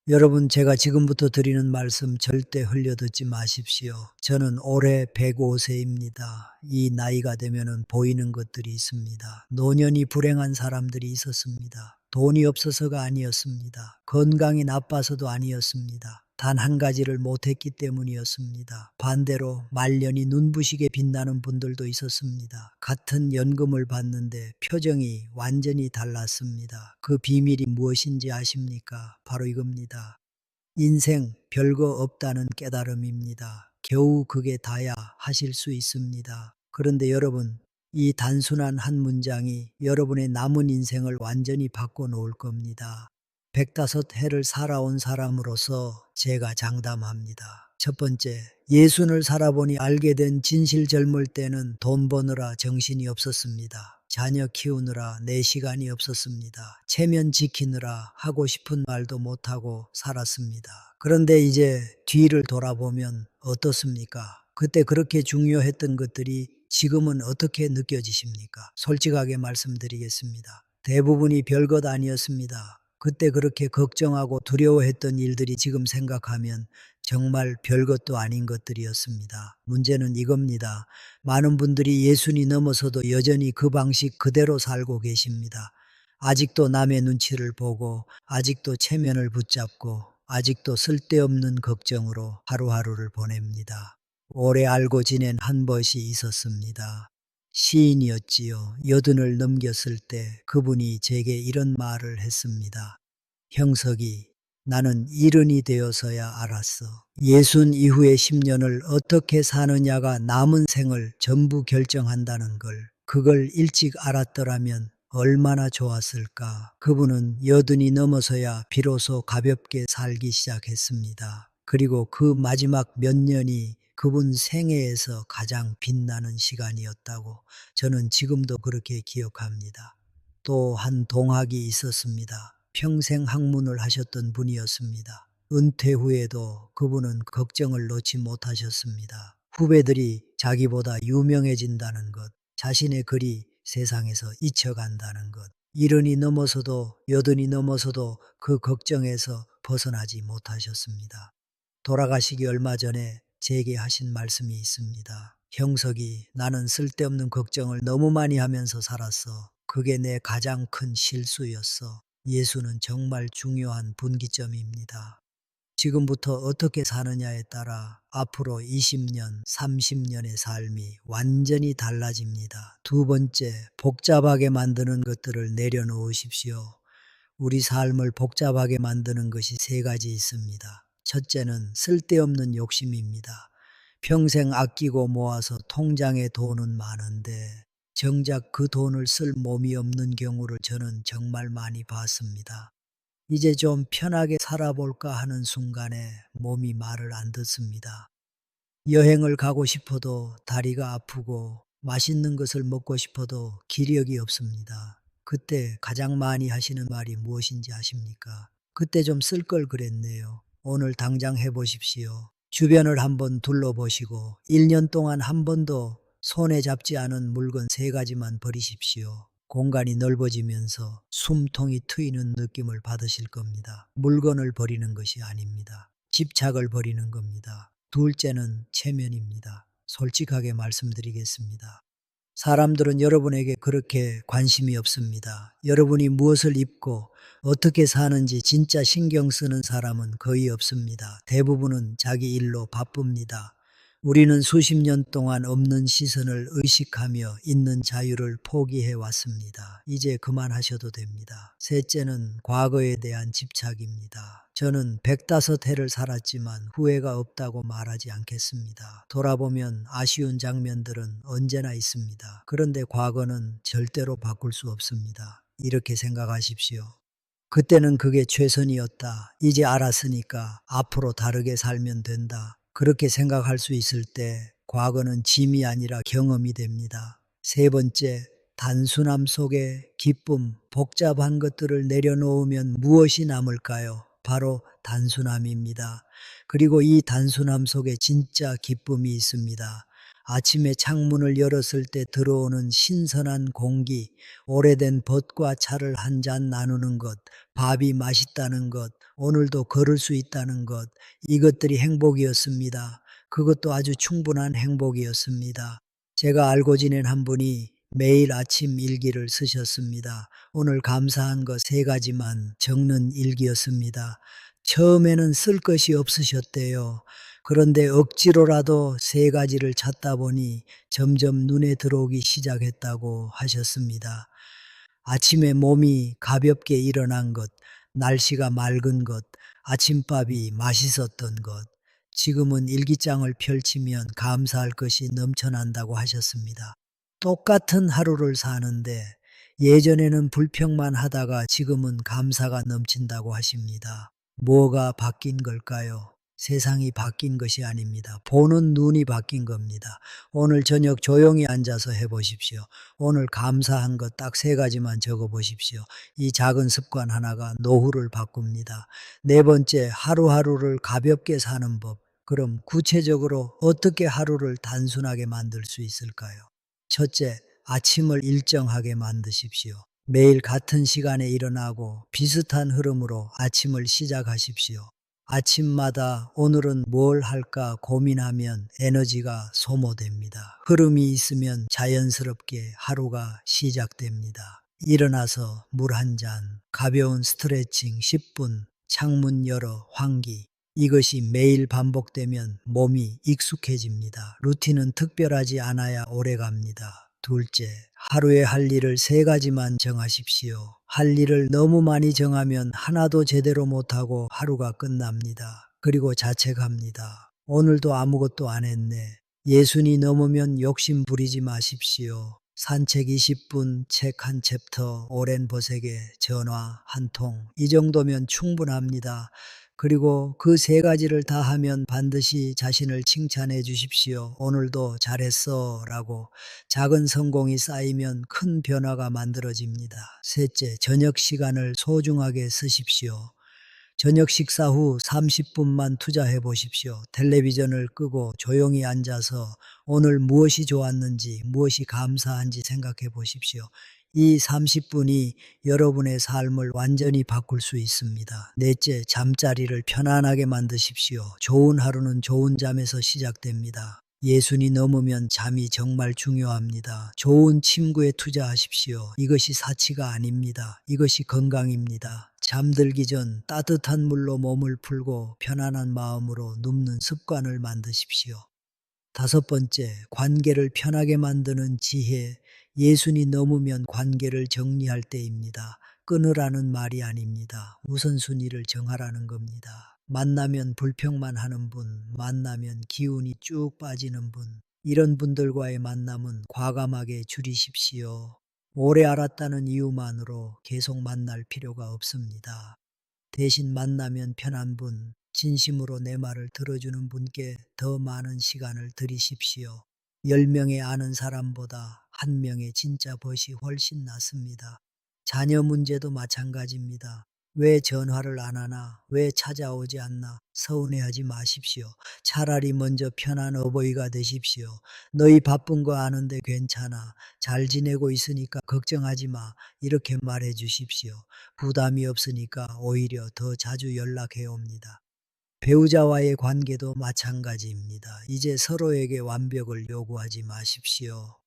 여러분, 제가 지금부터 드리는 말씀 절대 흘려듣지 마십시오. 저는 올해 105세입니다. 이 나이가 되면은 보이는 것들이 있습니다. 노년이 불행한 사람들이 있었습니다. 돈이 없어서가 아니었습니다. 건강이 나빠서도 아니었습니다. 단 한 가지를 못했기 때문이었습니다. 반대로 말년이 눈부시게 빛나는 분들도 있었습니다. 같은 연금을 받는데 표정이 완전히 달랐습니다. 그 비밀이 무엇인지 아십니까? 바로 이겁니다. 인생 별거 없다는 깨달음입니다. 겨우 그게 다야 하실 수 있습니다. 그런데 여러분, 이 단순한 한 문장이 여러분의 남은 인생을 완전히 바꿔놓을 겁니다. 105해를 살아온 사람으로서 제가 장담합니다. 첫 번째, 예순을 살아보니 알게 된 진실. 젊을 때는 돈 버느라 정신이 없었습니다. 자녀 키우느라 내 시간이 없었습니다. 체면 지키느라 하고 싶은 말도 못하고 살았습니다. 그런데 이제 뒤를 돌아보면 어떻습니까? 그때 그렇게 중요했던 것들이 지금은 어떻게 느껴지십니까? 솔직하게 말씀드리겠습니다. 대부분이 별것 아니었습니다. 그때 그렇게 걱정하고 두려워했던 일들이 지금 생각하면 정말 별것도 아닌 것들이었습니다. 문제는 이겁니다. 많은 분들이 예순이 넘어서도 여전히 그 방식 그대로 살고 계십니다. 아직도 남의 눈치를 보고, 아직도 체면을 붙잡고, 아직도 쓸데없는 걱정으로 하루하루를 보냅니다. 오래 알고 지낸 한 벗이 있었습니다. 시인이었지요. 80을 넘겼을 때 그분이 제게 이런 말을 했습니다. 형석이, 나는 70이 되어서야 알았어. 60 이후의 10년을 어떻게 사느냐가 남은 생을 전부 결정한다는 걸. 그걸 일찍 알았더라면 얼마나 좋았을까. 그분은 80이 넘어서야 비로소 가볍게 살기 시작했습니다. 그리고 그 마지막 몇 년이 그분 생애에서 가장 빛나는 시간이었다고 저는 지금도 그렇게 기억합니다. 또 한 동학이 있었습니다. 평생 학문을 하셨던 분이었습니다. 은퇴 후에도 그분은 걱정을 놓지 못하셨습니다. 후배들이 자기보다 유명해진다는 것, 자신의 글이 세상에서 잊혀간다는 것, 70이 넘어서도 80이 넘어서도 그 걱정에서 벗어나지 못하셨습니다. 돌아가시기 얼마 전에 제게 하신 말씀이 있습니다. 형석이, 나는 쓸데없는 걱정을 너무 많이 하면서 살았어. 그게 내 가장 큰 실수였어. 예수는 정말 중요한 분기점입니다. 지금부터 어떻게 사느냐에 따라 앞으로 20년, 30년의 삶이 완전히 달라집니다. 두 번째, 복잡하게 만드는 것들을 내려놓으십시오. 우리 삶을 복잡하게 만드는 것이 세 가지 있습니다. 첫째는 쓸데없는 욕심입니다. 평생 아끼고 모아서 통장에 돈은 많은데 정작 그 돈을 쓸 몸이 없는 경우를 저는 정말 많이 봤습니다. 이제 좀 편하게 살아볼까 하는 순간에 몸이 말을 안 듣습니다. 여행을 가고 싶어도 다리가 아프고 맛있는 것을 먹고 싶어도 기력이 없습니다. 그때 가장 많이 하시는 말이 무엇인지 아십니까? 그때 좀 쓸 걸 그랬네요. 오늘 당장 해보십시오. 주변을 한번 둘러보시고 1년 동안 한 번도 손에 잡지 않은 물건 3가지만 버리십시오. 공간이 넓어지면서 숨통이 트이는 느낌을 받으실 겁니다. 물건을 버리는 것이 아닙니다. 집착을 버리는 겁니다. 둘째는 체면입니다. 솔직하게 말씀드리겠습니다. 사람들은 여러분에게 그렇게 관심이 없습니다. 여러분이 무엇을 입고 어떻게 사는지 진짜 신경 쓰는 사람은 거의 없습니다. 대부분은 자기 일로 바쁩니다. 우리는 수십 년 동안 없는 시선을 의식하며 있는 자유를 포기해 왔습니다. 이제 그만하셔도 됩니다. 셋째는 과거에 대한 집착입니다. 저는 105해를 살았지만 후회가 없다고 말하지 않겠습니다. 돌아보면 아쉬운 장면들은 언제나 있습니다. 그런데 과거는 절대로 바꿀 수 없습니다. 이렇게 생각하십시오. 그때는 그게 최선이었다. 이제 알았으니까 앞으로 다르게 살면 된다. 그렇게 생각할 수 있을 때 과거는 짐이 아니라 경험이 됩니다. 세 번째, 단순함 속에 기쁨, 복잡한 것들을 내려놓으면 무엇이 남을까요? 바로 단순함입니다. 그리고 이 단순함 속에 진짜 기쁨이 있습니다. 아침에 창문을 열었을 때 들어오는 신선한 공기, 오래된 벗과 차를 한 잔 나누는 것, 밥이 맛있다는 것, 오늘도 걸을 수 있다는 것, 이것들이 행복이었습니다. 그것도 아주 충분한 행복이었습니다. 제가 알고 지낸 한 분이 매일 아침 일기를 쓰셨습니다. 오늘 감사한 것 3가지만 적는 일기였습니다. 처음에는 쓸 것이 없으셨대요. 그런데 억지로라도 3가지를 찾다 보니 점점 눈에 들어오기 시작했다고 하셨습니다. 아침에 몸이 가볍게 일어난 것, 날씨가 맑은 것, 아침밥이 맛있었던 것, 지금은 일기장을 펼치면 감사할 것이 넘쳐난다고 하셨습니다. 똑같은 하루를 사는데 예전에는 불평만 하다가 지금은 감사가 넘친다고 하십니다. 뭐가 바뀐 걸까요? 세상이 바뀐 것이 아닙니다. 보는 눈이 바뀐 겁니다. 오늘 저녁 조용히 앉아서 해보십시오. 오늘 감사한 것 딱 3가지만 적어보십시오. 이 작은 습관 하나가 노후를 바꿉니다. 4번째, 하루하루를 가볍게 사는 법. 그럼 구체적으로 어떻게 하루를 단순하게 만들 수 있을까요? 첫째, 아침을 일정하게 만드십시오. 매일 같은 시간에 일어나고 비슷한 흐름으로 아침을 시작하십시오. 아침마다 오늘은 뭘 할까 고민하면 에너지가 소모됩니다. 흐름이 있으면 자연스럽게 하루가 시작됩니다. 일어나서 물 한 잔, 가벼운 스트레칭 10분, 창문 열어 환기. 이것이 매일 반복되면 몸이 익숙해집니다. 루틴은 특별하지 않아야 오래 갑니다. 둘째, 하루에 할 일을 3가지만 정하십시오. 할 일을 너무 많이 정하면 하나도 제대로 못하고 하루가 끝납니다. 그리고 자책합니다. 오늘도 아무것도 안 했네. 예순이 넘으면 욕심 부리지 마십시오. 산책 20분, 책 한 챕터, 오랜 보색에 전화 한 통, 이 정도면 충분합니다. 그리고 그 3가지를 다 하면 반드시 자신을 칭찬해 주십시오. 오늘도 잘했어 라고. 작은 성공이 쌓이면 큰 변화가 만들어집니다. 셋째, 저녁 시간을 소중하게 쓰십시오. 저녁 식사 후 30분만 투자해 보십시오. 텔레비전을 끄고 조용히 앉아서 오늘 무엇이 좋았는지, 무엇이 감사한지 생각해 보십시오. 이 30분이 여러분의 삶을 완전히 바꿀 수 있습니다. 넷째, 잠자리를 편안하게 만드십시오. 좋은 하루는 좋은 잠에서 시작됩니다. 예순이 넘으면 잠이 정말 중요합니다. 좋은 침구에 투자하십시오. 이것이 사치가 아닙니다. 이것이 건강입니다. 잠들기 전 따뜻한 물로 몸을 풀고 편안한 마음으로 눕는 습관을 만드십시오. 5번째, 관계를 편하게 만드는 지혜. 예순이 넘으면 관계를 정리할 때입니다. 끊으라는 말이 아닙니다. 우선순위를 정하라는 겁니다. 만나면 불평만 하는 분, 만나면 기운이 쭉 빠지는 분, 이런 분들과의 만남은 과감하게 줄이십시오. 오래 알았다는 이유만으로 계속 만날 필요가 없습니다. 대신 만나면 편한 분, 진심으로 내 말을 들어주는 분께 더 많은 시간을 들이십시오. 10명의 아는 사람보다 1명의 진짜 벗이 훨씬 낫습니다. 자녀 문제도 마찬가지입니다. 왜 전화를 안 하나? 왜 찾아오지 않나? 서운해하지 마십시오. 차라리 먼저 편한 어버이가 되십시오. 너희 바쁜 거 아는데 괜찮아. 잘 지내고 있으니까 걱정하지 마. 이렇게 말해 주십시오. 부담이 없으니까 오히려 더 자주 연락해 옵니다. 배우자와의 관계도 마찬가지입니다. 이제 서로에게 완벽을 요구하지 마십시오.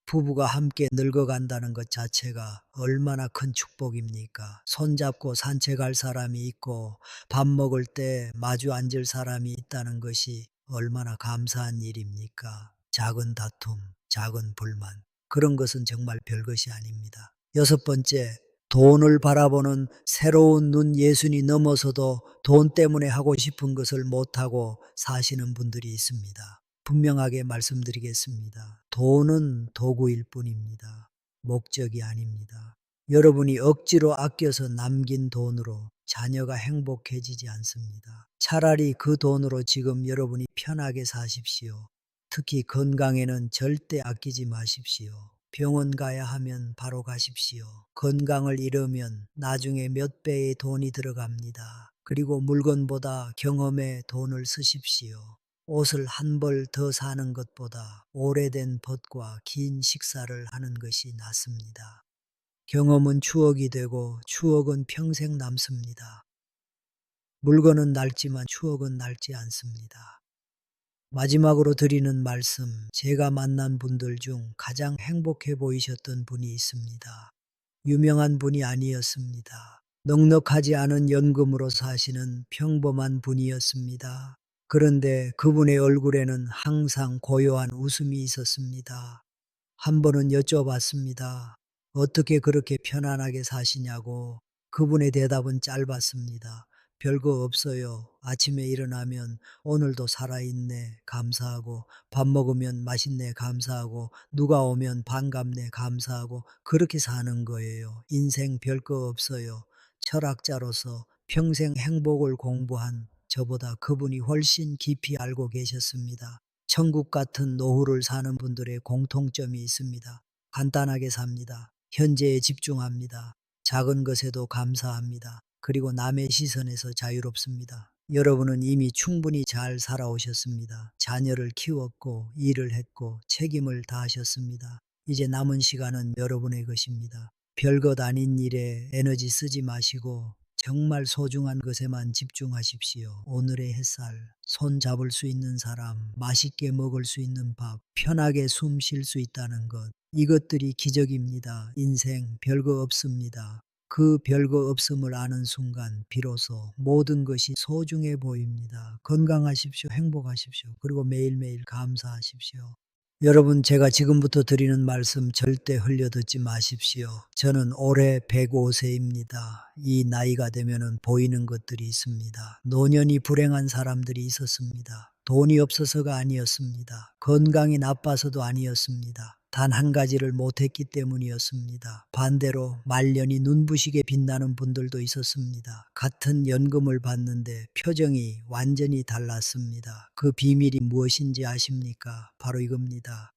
부부가 함께 늙어간다는 것 자체가 얼마나 큰 축복입니까? 손잡고 산책할 사람이 있고 밥 먹을 때 마주 앉을 사람이 있다는 것이 얼마나 감사한 일입니까? 작은 다툼, 작은 불만, 그런 것은 정말 별것이 아닙니다. 6번째, 돈을 바라보는 새로운 눈. 예순이 넘어서도 돈 때문에 하고 싶은 것을 못하고 사시는 분들이 있습니다. 분명하게 말씀드리겠습니다. 돈은 도구일 뿐입니다. 목적이 아닙니다. 여러분이 억지로 아껴서 남긴 돈으로 자녀가 행복해지지 않습니다. 차라리 그 돈으로 지금 여러분이 편하게 사십시오. 특히 건강에는 절대 아끼지 마십시오. 병원 가야 하면 바로 가십시오. 건강을 잃으면 나중에 몇 배의 돈이 들어갑니다. 그리고 물건보다 경험에 돈을 쓰십시오. 옷을 한 벌 더 사는 것보다 오래된 벗과 긴 식사를 하는 것이 낫습니다. 경험은 추억이 되고 추억은 평생 남습니다. 물건은 낡지만 추억은 낡지 않습니다. 마지막으로 드리는 말씀, 제가 만난 분들 중 가장 행복해 보이셨던 분이 있습니다. 유명한 분이 아니었습니다. 넉넉하지 않은 연금으로 사시는 평범한 분이었습니다. 그런데 그분의 얼굴에는 항상 고요한 웃음이 있었습니다. 한 번은 여쭤봤습니다. 어떻게 그렇게 편안하게 사시냐고. 그분의 대답은 짧았습니다. 별거 없어요. 아침에 일어나면 오늘도 살아있네 감사하고, 밥 먹으면 맛있네 감사하고, 누가 오면 반갑네 감사하고, 그렇게 사는 거예요. 인생 별거 없어요. 철학자로서 평생 행복을 공부한 저보다 그분이 훨씬 깊이 알고 계셨습니다. 천국 같은 노후를 사는 분들의 공통점이 있습니다. 간단하게 삽니다. 현재에 집중합니다. 작은 것에도 감사합니다. 그리고 남의 시선에서 자유롭습니다. 여러분은 이미 충분히 잘 살아오셨습니다. 자녀를 키웠고 일을 했고 책임을 다하셨습니다. 이제 남은 시간은 여러분의 것입니다. 별것 아닌 일에 에너지 쓰지 마시고 정말 소중한 것에만 집중하십시오. 오늘의 햇살, 손 잡을 수 있는 사람, 맛있게 먹을 수 있는 밥, 편하게 숨 쉴 수 있다는 것. 이것들이 기적입니다. 인생 별거 없습니다. 그 별거 없음을 아는 순간 비로소 모든 것이 소중해 보입니다. 건강하십시오. 행복하십시오. 그리고 매일매일 감사하십시오. 여러분, 제가 지금부터 드리는 말씀 절대 흘려듣지 마십시오. 저는 올해 105세입니다. 이 나이가 되면은 보이는 것들이 있습니다. 노년이 불행한 사람들이 있었습니다. 돈이 없어서가 아니었습니다. 건강이 나빠서도 아니었습니다. 단 한 가지를 못했기 때문이었습니다. 반대로 말년이 눈부시게 빛나는 분들도 있었습니다. 같은 연금을 받는데 표정이 완전히 달랐습니다. 그 비밀이 무엇인지 아십니까? 바로 이겁니다.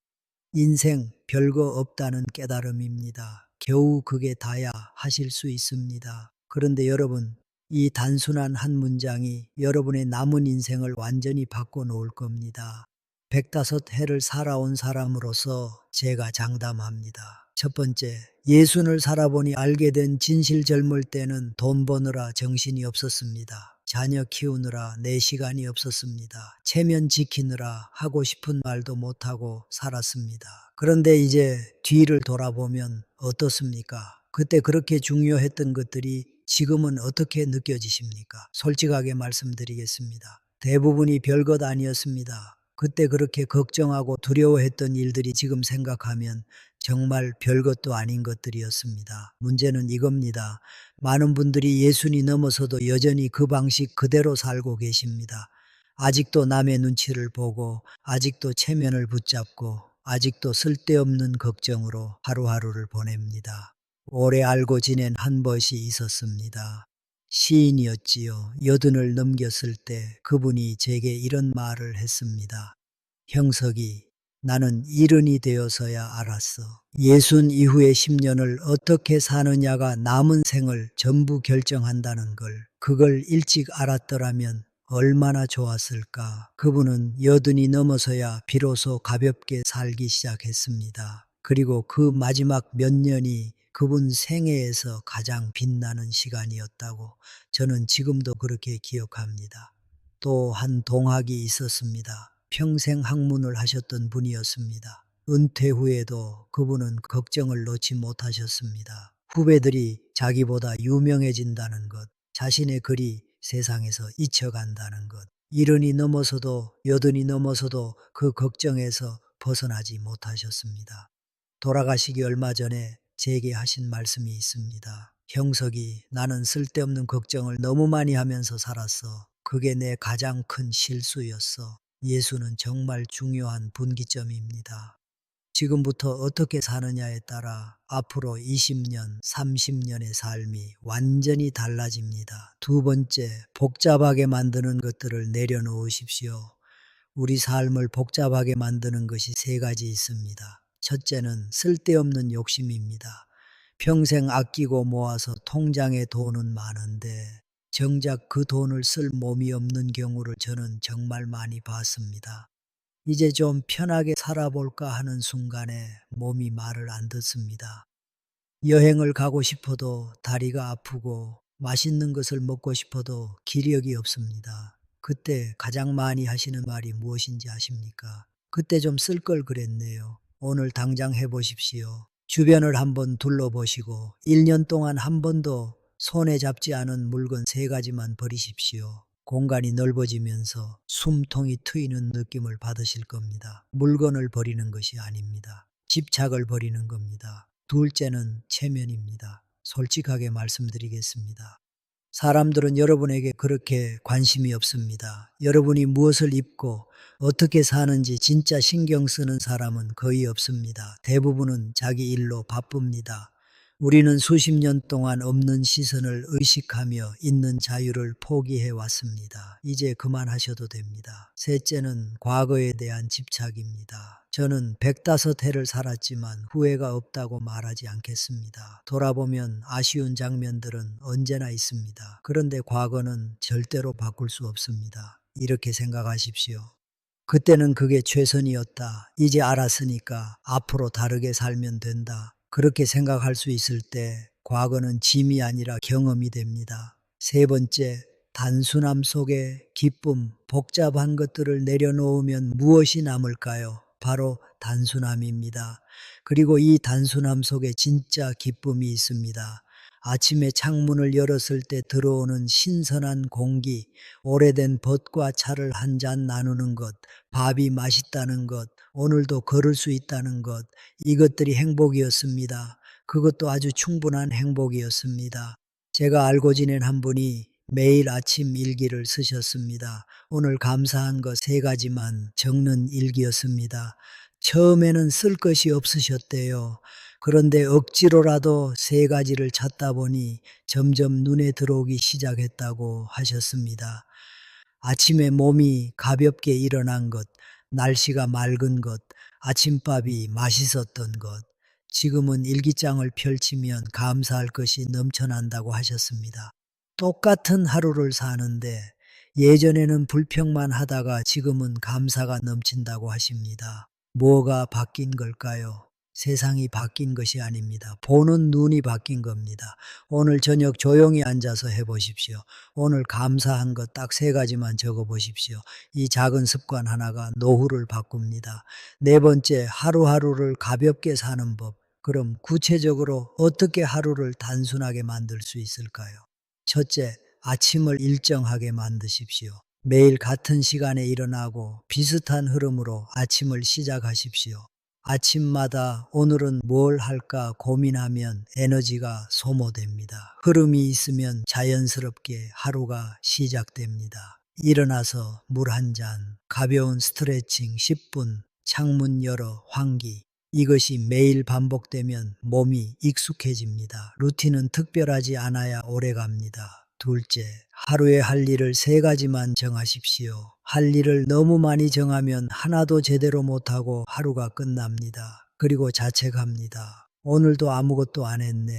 인생 별거 없다는 깨달음입니다. 겨우 그게 다야 하실 수 있습니다. 그런데 여러분, 이 단순한 한 문장이 여러분의 남은 인생을 완전히 바꿔놓을 겁니다. 105해를 살아온 사람으로서 제가 장담합니다. 첫 번째, 예순을 살아보니 알게 된 진실. 젊을 때는 돈 버느라 정신이 없었습니다. 자녀 키우느라 내 시간이 없었습니다. 체면 지키느라 하고 싶은 말도 못하고 살았습니다. 그런데 이제 뒤를 돌아보면 어떻습니까? 그때 그렇게 중요했던 것들이 지금은 어떻게 느껴지십니까? 솔직하게 말씀드리겠습니다. 대부분이 별것 아니었습니다. 그때 그렇게 걱정하고 두려워했던 일들이 지금 생각하면 정말 별것도 아닌 것들이었습니다. 문제는 이겁니다. 많은 분들이 예순이 넘어서도 여전히 그 방식 그대로 살고 계십니다. 아직도 남의 눈치를 보고, 아직도 체면을 붙잡고, 아직도 쓸데없는 걱정으로 하루하루를 보냅니다. 오래 알고 지낸 한 벗이 있었습니다. 시인이었지요. 80을 넘겼을 때 그분이 제게 이런 말을 했습니다. 형석이, 나는 70이 되어서야 알았어. 60 이후의 10년을 어떻게 사느냐가 남은 생을 전부 결정한다는 걸. 그걸 일찍 알았더라면 얼마나 좋았을까. 그분은 80이 넘어서야 비로소 가볍게 살기 시작했습니다. 그리고 그 마지막 몇 년이 그분 생애에서 가장 빛나는 시간이었다고 저는 지금도 그렇게 기억합니다. 또 한 동학이 있었습니다. 평생 학문을 하셨던 분이었습니다. 은퇴 후에도 그분은 걱정을 놓지 못하셨습니다. 후배들이 자기보다 유명해진다는 것, 자신의 글이 세상에서 잊혀간다는 것, 70이 넘어서도 80이 넘어서도 그 걱정에서 벗어나지 못하셨습니다. 돌아가시기 얼마 전에 제게 하신 말씀이 있습니다. 형석이, 나는 쓸데없는 걱정을 너무 많이 하면서 살았어. 그게 내 가장 큰 실수였어. 예수는 정말 중요한 분기점입니다. 지금부터 어떻게 사느냐에 따라 앞으로 20년, 30년의 삶이 완전히 달라집니다. 두 번째, 복잡하게 만드는 것들을 내려놓으십시오. 우리 삶을 복잡하게 만드는 것이 세 가지 있습니다. 첫째는 쓸데없는 욕심입니다. 평생 아끼고 모아서 통장에 돈은 많은데 정작 그 돈을 쓸 몸이 없는 경우를 저는 정말 많이 봤습니다. 이제 좀 편하게 살아볼까 하는 순간에 몸이 말을 안 듣습니다. 여행을 가고 싶어도 다리가 아프고 맛있는 것을 먹고 싶어도 기력이 없습니다. 그때 가장 많이 하시는 말이 무엇인지 아십니까? 그때 좀 쓸 걸 그랬네요. 오늘 당장 해보십시오. 주변을 한번 둘러보시고 1년 동안 한 번도 손에 잡지 않은 물건 3가지만 버리십시오. 공간이 넓어지면서 숨통이 트이는 느낌을 받으실 겁니다. 물건을 버리는 것이 아닙니다. 집착을 버리는 겁니다. 둘째는 체면입니다. 솔직하게 말씀드리겠습니다. 사람들은 여러분에게 그렇게 관심이 없습니다. 여러분이 무엇을 입고 어떻게 사는지 진짜 신경 쓰는 사람은 거의 없습니다. 대부분은 자기 일로 바쁩니다. 우리는 수십 년 동안 없는 시선을 의식하며 있는 자유를 포기해 왔습니다. 이제 그만하셔도 됩니다. 셋째는 과거에 대한 집착입니다. 저는 105해를 살았지만 후회가 없다고 말하지 않겠습니다. 돌아보면 아쉬운 장면들은 언제나 있습니다. 그런데 과거는 절대로 바꿀 수 없습니다. 이렇게 생각하십시오. 그때는 그게 최선이었다. 이제 알았으니까 앞으로 다르게 살면 된다. 그렇게 생각할 수 있을 때 과거는 짐이 아니라 경험이 됩니다. 세 번째, 단순함 속에 기쁨, 복잡한 것들을 내려놓으면 무엇이 남을까요? 바로 단순함입니다. 그리고 이 단순함 속에 진짜 기쁨이 있습니다. 아침에 창문을 열었을 때 들어오는 신선한 공기, 오래된 벗과 차를 한 잔 나누는 것, 밥이 맛있다는 것, 오늘도 걸을 수 있다는 것, 이것들이 행복이었습니다. 그것도 아주 충분한 행복이었습니다. 제가 알고 지낸 한 분이 매일 아침 일기를 쓰셨습니다. 오늘 감사한 것 3가지만 적는 일기였습니다. 처음에는 쓸 것이 없으셨대요. 그런데 억지로라도 3가지를 찾다 보니 점점 눈에 들어오기 시작했다고 하셨습니다. 아침에 몸이 가볍게 일어난 것, 날씨가 맑은 것, 아침밥이 맛있었던 것, 지금은 일기장을 펼치면 감사할 것이 넘쳐난다고 하셨습니다. 똑같은 하루를 사는데 예전에는 불평만 하다가 지금은 감사가 넘친다고 하십니다. 뭐가 바뀐 걸까요? 세상이 바뀐 것이 아닙니다. 보는 눈이 바뀐 겁니다. 오늘 저녁 조용히 앉아서 해보십시오. 오늘 감사한 것 딱 3가지만 적어보십시오. 이 작은 습관 하나가 노후를 바꿉니다. 네 번째, 하루하루를 가볍게 사는 법. 그럼 구체적으로 어떻게 하루를 단순하게 만들 수 있을까요? 첫째, 아침을 일정하게 만드십시오. 매일 같은 시간에 일어나고 비슷한 흐름으로 아침을 시작하십시오. 아침마다 오늘은 뭘 할까 고민하면 에너지가 소모됩니다. 흐름이 있으면 자연스럽게 하루가 시작됩니다. 일어나서 물 한 잔, 가벼운 스트레칭 10분, 창문 열어 환기. 이것이 매일 반복되면 몸이 익숙해집니다. 루틴은 특별하지 않아야 오래갑니다. 둘째, 하루에 할 일을 3가지만 정하십시오. 할 일을 너무 많이 정하면 하나도 제대로 못하고 하루가 끝납니다. 그리고 자책합니다. 오늘도 아무것도 안 했네.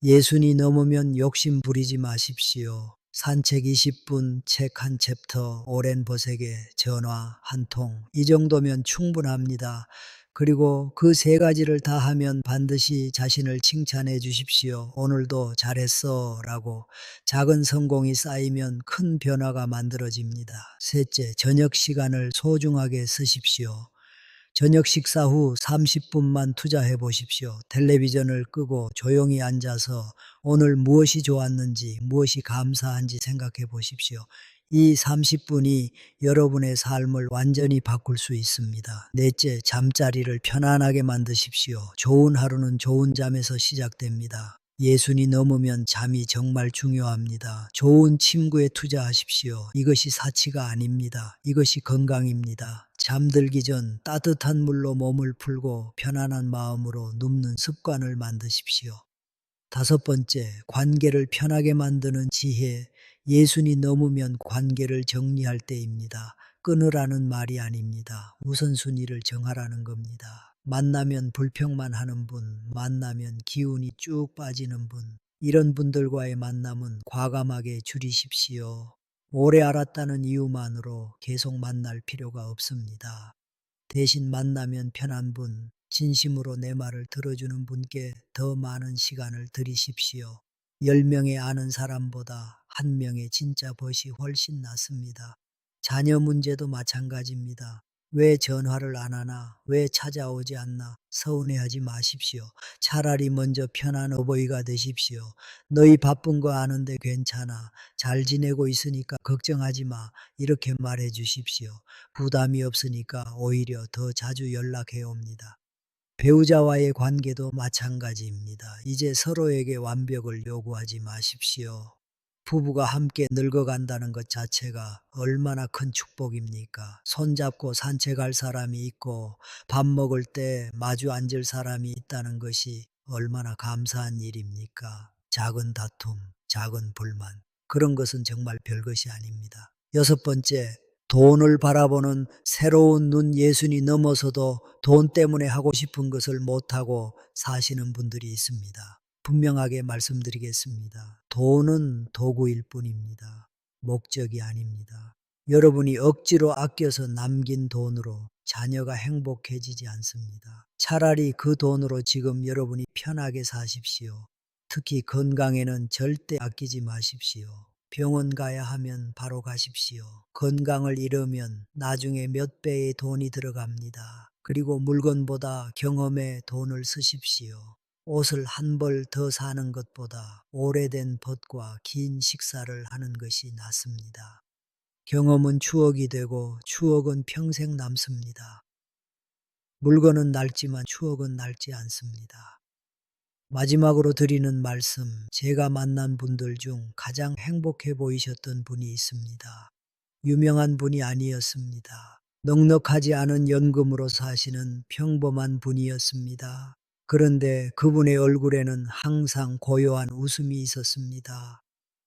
예순이 넘으면 욕심 부리지 마십시오. 산책 20분, 책 한 챕터, 오랜 버색에 전화 한 통, 이 정도면 충분합니다. 그리고 그 3가지를 다 하면 반드시 자신을 칭찬해 주십시오. 오늘도 잘했어 라고. 작은 성공이 쌓이면 큰 변화가 만들어집니다. 셋째, 저녁 시간을 소중하게 쓰십시오. 저녁 식사 후 30분만 투자해 보십시오. 텔레비전을 끄고 조용히 앉아서 오늘 무엇이 좋았는지, 무엇이 감사한지 생각해 보십시오. 이 30분이 여러분의 삶을 완전히 바꿀 수 있습니다. 넷째, 잠자리를 편안하게 만드십시오. 좋은 하루는 좋은 잠에서 시작됩니다. 예순이 넘으면 잠이 정말 중요합니다. 좋은 침구에 투자하십시오. 이것이 사치가 아닙니다. 이것이 건강입니다. 잠들기 전 따뜻한 물로 몸을 풀고 편안한 마음으로 눕는 습관을 만드십시오. 5번째, 관계를 편하게 만드는 지혜. 예순이 넘으면 관계를 정리할 때입니다. 끊으라는 말이 아닙니다. 우선순위를 정하라는 겁니다. 만나면 불평만 하는 분, 만나면 기운이 쭉 빠지는 분, 이런 분들과의 만남은 과감하게 줄이십시오. 오래 알았다는 이유만으로 계속 만날 필요가 없습니다. 대신 만나면 편한 분, 진심으로 내 말을 들어주는 분께 더 많은 시간을 들이십시오. 10명의 아는 사람보다 1명의 진짜 벗이 훨씬 낫습니다. 자녀 문제도 마찬가지입니다. 왜 전화를 안 하나? 왜 찾아오지 않나? 서운해하지 마십시오. 차라리 먼저 편한 어버이가 되십시오. 너희 바쁜 거 아는데 괜찮아. 잘 지내고 있으니까 걱정하지 마. 이렇게 말해 주십시오. 부담이 없으니까 오히려 더 자주 연락해 옵니다. 배우자와의 관계도 마찬가지입니다. 이제 서로에게 완벽을 요구하지 마십시오. 부부가 함께 늙어간다는 것 자체가 얼마나 큰 축복입니까? 손잡고 산책할 사람이 있고 밥 먹을 때 마주 앉을 사람이 있다는 것이 얼마나 감사한 일입니까? 작은 다툼, 작은 불만, 그런 것은 정말 별것이 아닙니다. 여섯 번째, 돈을 바라보는 새로운 눈 예순이 넘어서도 돈 때문에 하고 싶은 것을 못하고 사시는 분들이 있습니다. 분명하게 말씀드리겠습니다. 돈은 도구일 뿐입니다. 목적이 아닙니다. 여러분이 억지로 아껴서 남긴 돈으로 자녀가 행복해지지 않습니다. 차라리 그 돈으로 지금 여러분이 편하게 사십시오. 특히 건강에는 절대 아끼지 마십시오. 병원 가야 하면 바로 가십시오. 건강을 잃으면 나중에 몇 배의 돈이 들어갑니다. 그리고 물건보다 경험에 돈을 쓰십시오. 옷을 한 벌 더 사는 것보다 오래된 벗과 긴 식사를 하는 것이 낫습니다. 경험은 추억이 되고 추억은 평생 남습니다. 물건은 낡지만 추억은 낡지 않습니다. 마지막으로 드리는 말씀, 제가 만난 분들 중 가장 행복해 보이셨던 분이 있습니다. 유명한 분이 아니었습니다. 넉넉하지 않은 연금으로 사시는 평범한 분이었습니다. 그런데 그분의 얼굴에는 항상 고요한 웃음이 있었습니다.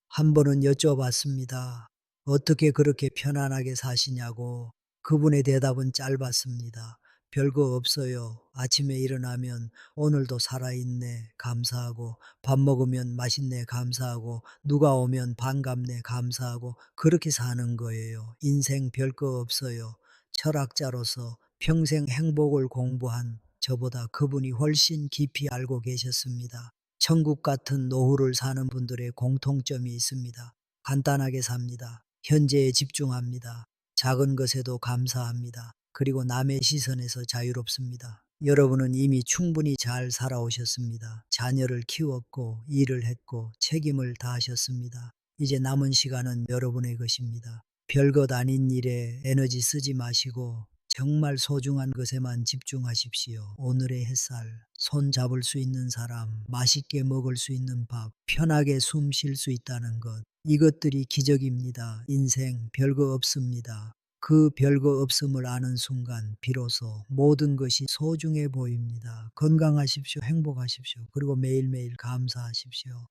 한 번은 여쭤봤습니다. 어떻게 그렇게 편안하게 사시냐고. 그분의 대답은 짧았습니다. 별거 없어요. 아침에 일어나면 오늘도 살아있네 감사하고, 밥 먹으면 맛있네 감사하고, 누가 오면 반갑네 감사하고, 그렇게 사는 거예요. 인생 별거 없어요. 철학자로서 평생 행복을 공부한 저보다 그분이 훨씬 깊이 알고 계셨습니다. 천국 같은 노후를 사는 분들의 공통점이 있습니다. 간단하게 삽니다. 현재에 집중합니다. 작은 것에도 감사합니다. 그리고 남의 시선에서 자유롭습니다. 여러분은 이미 충분히 잘 살아오셨습니다. 자녀를 키웠고 일을 했고 책임을 다하셨습니다. 이제 남은 시간은 여러분의 것입니다. 별것 아닌 일에 에너지 쓰지 마시고 정말 소중한 것에만 집중하십시오. 오늘의 햇살, 손 잡을 수 있는 사람, 맛있게 먹을 수 있는 밥, 편하게 숨 쉴 수 있다는 것. 이것들이 기적입니다. 인생 별거 없습니다. 그 별거 없음을 아는 순간 비로소 모든 것이 소중해 보입니다. 건강하십시오. 행복하십시오. 그리고 매일매일 감사하십시오.